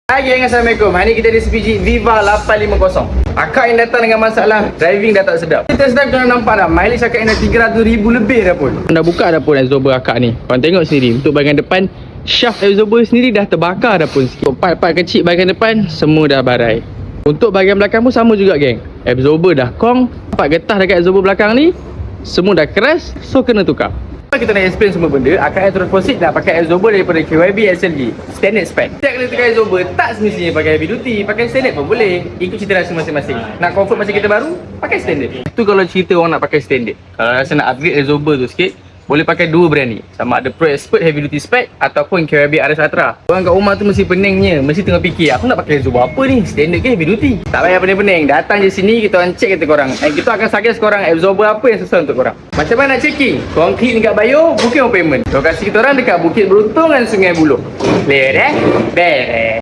Hai geng, Assalamualaikum. Hari ni kita di CPG Viva 850. Akak yang datang dengan masalah driving dah tak sedap. Kita sedap korang nampak dah, mileage akak yang dah 300,000 lebih dah pun. Dah buka dah pun absorber akak ni. Korang tengok sendiri, untuk bahagian depan shaft absorber sendiri dah terbakar dah pun sikit. Part-part kecil bahagian depan semua dah barai. Untuk bahagian belakang pun sama juga geng. Absorber dah kong, part getah dekat absorber belakang ni semua dah keras, so kena tukar. Kita nak explain semua benda, akak yang terus proceed nak pakai absorber daripada KYB SLG standard spec. Setiap kali tukar absorber, tak semestinya pakai heavy duty, pakai standard pun boleh. Ikut cerita rasa masing-masing. Nak comfort macam kita baru, pakai standard. Itu kalau cerita orang nak pakai standard. Kalau rasa nak upgrade absorber tu sikit, boleh pakai dua brand ni. Sama ada Pro Expert Heavy Duty Spec ataupun KYB RS Ultra. Orang kat rumah tu mesti peningnya, mesti tengah fikir, aku nak pakai absorber apa ni? Standard ke Heavy Duty? Tak payah pening-pening, datang je sini, kita orang check kata korang. And kita akan suggest korang absorber apa yang sesuai untuk korang. Macam mana nak checking? Korang klik dekat bio, booking on payment. Lokasi kita orang dekat Bukit Beruntung dan Sungai Buloh. Clear eh? Beres.